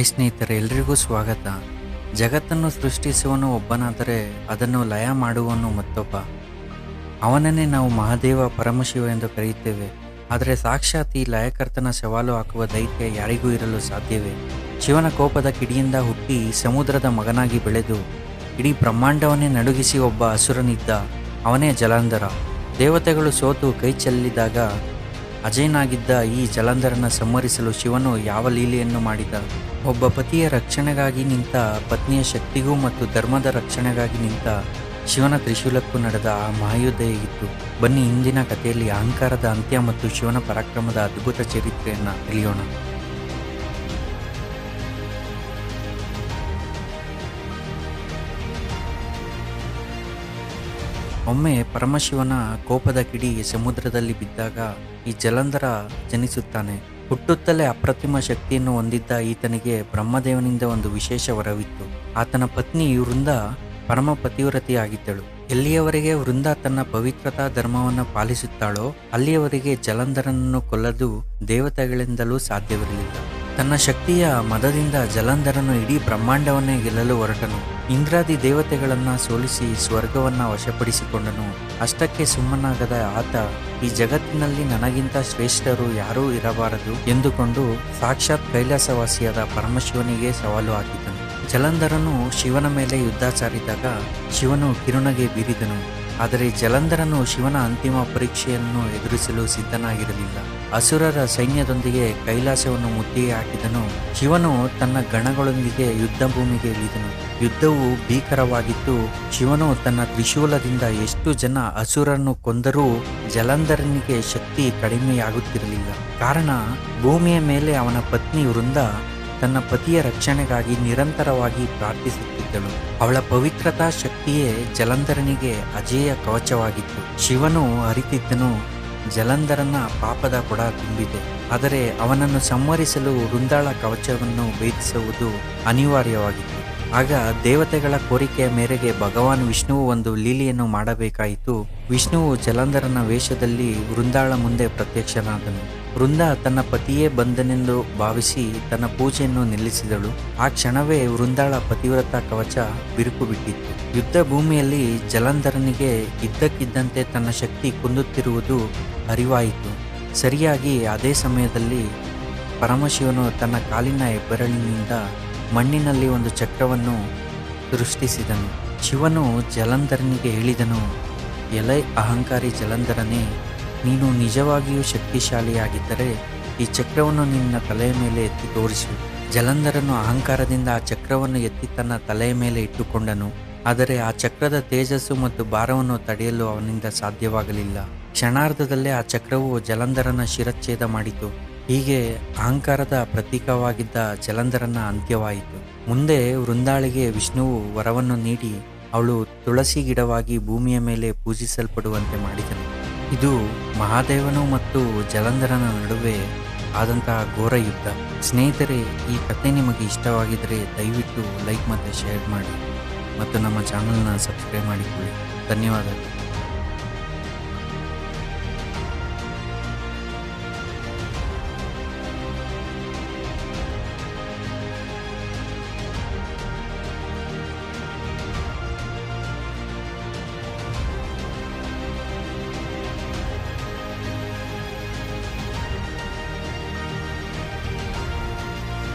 Hi ಸ್ನೇಹಿತರೆ, ಎಲ್ರಿಗೂ ಸ್ವಾಗತ. ಜಗತ್ತನ್ನು ಸೃಷ್ಟಿಸುವನು ಒಬ್ಬನಾದರೆ ಅದನ್ನು ಲಯ ಮಾಡುವನು ಮತ್ತೊಬ್ಬ. ಅವನನ್ನೇ ನಾವು ಮಹಾದೇವ, ಪರಮಶಿವ ಎಂದು ಕರೆಯುತ್ತೇವೆ. ಆದರೆ ಸಾಕ್ಷಾತ್ ಈ ಲಯಕರ್ತನ ಸವಾಲು ಹಾಕುವ ದೈತ್ಯ ಯಾರಿಗೂ ಇರಲು ಸಾಧ್ಯವೇ? ಶಿವನ ಕೋಪದ ಕಿಡಿಯಿಂದ ಹುಟ್ಟಿ ಸಮುದ್ರದ ಮಗನಾಗಿ ಬೆಳೆದು ಇಡೀ ಬ್ರಹ್ಮಾಂಡವನ್ನೇ ನಡುಗಿಸಿ ಒಬ್ಬ ಅಸುರನಿದ್ದ. ಅವನೇ ಜಲಂಧರ. ದೇವತೆಗಳು ಸೋತು ಕೈ ಚೆಲ್ಲಿದಾಗ ಅಜೇಯನಾಗಿದ್ದ ಈ ಜಲಂಧರನ ಸಂಹರಿಸಲು ಶಿವನು ಯಾವ ಲೀಲೆಯನ್ನು ಮಾಡಿದ? ಒಬ್ಬ ಪತಿಯ ರಕ್ಷಣೆಗಾಗಿ ನಿಂತ ಪತ್ನಿಯ ಶಕ್ತಿಗೂ ಮತ್ತು ಧರ್ಮದ ರಕ್ಷಣೆಗಾಗಿ ನಿಂತ ಶಿವನ ತ್ರಿಶೂಲಕ್ಕೂ ನಡೆದ ಆ ಮಹಾಯುದ್ಧ ಹೇಗಿತ್ತು? ಬನ್ನಿ, ಇಂದಿನ ಕಥೆಯಲ್ಲಿ ಅಹಂಕಾರದ ಅಂತ್ಯ ಮತ್ತು ಶಿವನ ಪರಾಕ್ರಮದ ಅದ್ಭುತ ಚರಿತ್ರೆಯನ್ನು ತಿಳಿಯೋಣ. ಒಮ್ಮೆ ಪರಮಶಿವನ ಕೋಪದ ಕಿಡಿ ಸಮುದ್ರದಲ್ಲಿ ಬಿದ್ದಾಗ ಈ ಜಲಂಧರ ಜನಿಸುತ್ತಾನೆ. ಹುಟ್ಟುತ್ತಲೇ ಅಪ್ರತಿಮ ಶಕ್ತಿಯನ್ನು ಹೊಂದಿದ್ದ ಈತನಿಗೆ ಬ್ರಹ್ಮದೇವನಿಂದ ಒಂದು ವಿಶೇಷ ವರವಿತ್ತು. ಆತನ ಪತ್ನಿ ವೃಂದ ಪರಮ ಪತಿವ್ರತೆಯಾಗಿದ್ದಳು. ಎಲ್ಲಿಯವರೆಗೆ ವೃಂದ ತನ್ನ ಪವಿತ್ರತಾ ಧರ್ಮವನ್ನು ಪಾಲಿಸುತ್ತಾಳೋ ಅಲ್ಲಿಯವರೆಗೆ ಜಲಂಧರನನ್ನು ಕೊಲ್ಲಲು ದೇವತೆಗಳಿಂದಲೂ ಸಾಧ್ಯವಿರಲಿಲ್ಲ. ತನ್ನ ಶಕ್ತಿಯ ಮದದಿಂದ ಜಲಂಧರನು ಇಡೀ ಬ್ರಹ್ಮಾಂಡವನ್ನೇ ಗೆಲ್ಲಲು ಹೊರಟನು. ಇಂದ್ರಾದಿ ದೇವತೆಗಳನ್ನು ಸೋಲಿಸಿ ಸ್ವರ್ಗವನ್ನು ವಶಪಡಿಸಿಕೊಂಡನು. ಅಷ್ಟಕ್ಕೆ ಸುಮ್ಮನಾಗದ ಆತ ಈ ಜಗತ್ತಿನಲ್ಲಿ ನನಗಿಂತ ಶ್ರೇಷ್ಠರು ಯಾರೂ ಇರಬಾರದು ಎಂದುಕೊಂಡು ಸಾಕ್ಷಾತ್ ಕೈಲಾಸವಾಸಿಯಾದ ಪರಮಶಿವನಿಗೆ ಸವಾಲು ಹಾಕಿದನು. ಜಲಂಧರನು ಶಿವನ ಮೇಲೆ ಯುದ್ಧ ಸಾರಿದಾಗ ಶಿವನು ಕಿರುನಗೆ ಬೀರಿದನು. ಆದರೆ ಜಲಂಧರನು ಶಿವನ ಅಂತಿಮ ಪರೀಕ್ಷೆಯನ್ನು ಎದುರಿಸಲು ಸಿದ್ಧನಾಗಿರಲಿಲ್ಲ. ಅಸುರರ ಸೈನ್ಯದೊಂದಿಗೆ ಕೈಲಾಸವನ್ನು ಮುತ್ತಿಗೆ ಹಾಕಿದನು. ಶಿವನು ತನ್ನ ಗಣಗಳೊಂದಿಗೆ ಯುದ್ಧ ಭೂಮಿಗೆ ಇಳಿದನು. ಯುದ್ಧವು ಭೀಕರವಾಗಿತ್ತು. ಶಿವನು ತನ್ನ ತ್ರಿಶೂಲದಿಂದ ಎಷ್ಟು ಜನ ಅಸುರರನ್ನು ಕೊಂದರೂ ಜಲಂಧರನಿಗೆ ಶಕ್ತಿ ಕಡಿಮೆಯಾಗುತ್ತಿರಲಿಲ್ಲ. ಕಾರಣ, ಭೂಮಿಯ ಮೇಲೆ ಅವನ ಪತ್ನಿ ವೃಂದ ತನ್ನ ಪತಿಯ ರಕ್ಷಣೆಗಾಗಿ ನಿರಂತರವಾಗಿ ಪ್ರಾರ್ಥಿಸುತ್ತಿದ್ದಳು. ಅವಳ ಪವಿತ್ರತಾ ಶಕ್ತಿಯೇ ಜಲಂಧರನಿಗೆ ಅಜೇಯ ಕವಚವಾಗಿತ್ತು. ಶಿವನು ಅರಿತಿದ್ದನು, ಜಲಂಧರನ ಪಾಪದ ಕೊಡ ತುಂಬಿದೆ. ಆದರೆ ಅವನನ್ನು ಸಂಹರಿಸಲು ವೃಂದಾಳ ಕವಚವನ್ನು ಭೇದಿಸುವುದು ಅನಿವಾರ್ಯವಾಗಿತ್ತು. ಆಗ ದೇವತೆಗಳ ಕೋರಿಕೆಯ ಮೇರೆಗೆ ಭಗವಾನ್ ವಿಷ್ಣುವು ಒಂದು ಲೀಲೆಯನ್ನು ಮಾಡಬೇಕಾಯಿತು. ವಿಷ್ಣುವು ಜಲಂಧರನ ವೇಷದಲ್ಲಿ ವೃಂದಾಳ ಮುಂದೆ ಪ್ರತ್ಯಕ್ಷನಾದನು. ವೃಂದ ತನ್ನ ಪತಿಯೇ ಬಂದನೆಂದು ಭಾವಿಸಿ ತನ್ನ ಪೂಜೆಯನ್ನು ನಿಲ್ಲಿಸಿದಳು. ಆ ಕ್ಷಣವೇ ವೃಂದಾಳ ಪತಿವ್ರತ ಕವಚ ಬಿರುಕು ಬಿಟ್ಟಿತ್ತು. ಯುದ್ಧ ಭೂಮಿಯಲ್ಲಿ ಜಲಂಧರನಿಗೆ ಇದ್ದಕ್ಕಿದ್ದಂತೆ ತನ್ನ ಶಕ್ತಿ ಕುಂದುತ್ತಿರುವುದು ಅರಿವಾಯಿತು. ಸರಿಯಾಗಿ ಅದೇ ಸಮಯದಲ್ಲಿ ಪರಮಶಿವನು ತನ್ನ ಕಾಲಿನ ಹೆಬ್ಬೆರಳಿನಿಂದ ಮಣ್ಣಿನಲ್ಲಿ ಒಂದು ಚಕ್ರವನ್ನು ಸೃಷ್ಟಿಸಿದನು. ಶಿವನು ಜಲಂಧರನಿಗೆ ಹೇಳಿದನು, ಎಲೈ ಅಹಂಕಾರಿ ಜಲಂಧರನೇ, ನೀನು ನಿಜವಾಗಿಯೂ ಶಕ್ತಿಶಾಲಿಯಾಗಿದ್ದರೆ ಈ ಚಕ್ರವನ್ನು ನಿನ್ನ ತಲೆಯ ಮೇಲೆ ಎತ್ತಿ ತೋರಿಸು. ಜಲಂಧರನು ಅಹಂಕಾರದಿಂದ ಆ ಚಕ್ರವನ್ನು ಎತ್ತಿ ತನ್ನ ತಲೆಯ ಮೇಲೆ ಇಟ್ಟುಕೊಂಡನು. ಆದರೆ ಆ ಚಕ್ರದ ತೇಜಸ್ಸು ಮತ್ತು ಭಾರವನ್ನು ತಡೆಯಲು ಅವನಿಂದ ಸಾಧ್ಯವಾಗಲಿಲ್ಲ. ಕ್ಷಣಾರ್ಧದಲ್ಲೇ ಆ ಚಕ್ರವು ಜಲಂಧರನ ಶಿರಚ್ಛೇದ ಮಾಡಿತು. ಹೀಗೆ ಅಹಂಕಾರದ ಪ್ರತೀಕವಾಗಿದ್ದ ಜಲಂಧರನ ಅಂತ್ಯವಾಯಿತು. ಮುಂದೆ ವೃಂದಾಳಿಗೆ ವಿಷ್ಣುವು ವರವನ್ನು ನೀಡಿ ಅವಳು ತುಳಸಿ ಗಿಡವಾಗಿ ಭೂಮಿಯ ಮೇಲೆ ಪೂಜಿಸಲ್ಪಡುವಂತೆ ಮಾಡಿದನು. ಇದು ಮಹಾದೇವನು ಮತ್ತು ಜಲಂಧರನ ನಡುವೆ ಆದಂತಹ ಘೋರ ಯುದ್ಧ. ಸ್ನೇಹಿತರೆ, ಈ ಕಥೆ ನಿಮಗೆ ಇಷ್ಟವಾಗಿದ್ದರೆ ದಯವಿಟ್ಟು ಲೈಕ್ ಮತ್ತು ಶೇರ್ ಮಾಡಿ ಮತ್ತು ನಮ್ಮ ಚಾನಲ್ನ ಸಬ್ಸ್ಕ್ರೈಬ್ ಮಾಡಿಕೊಳ್ಳಿ. ಧನ್ಯವಾದಗಳು.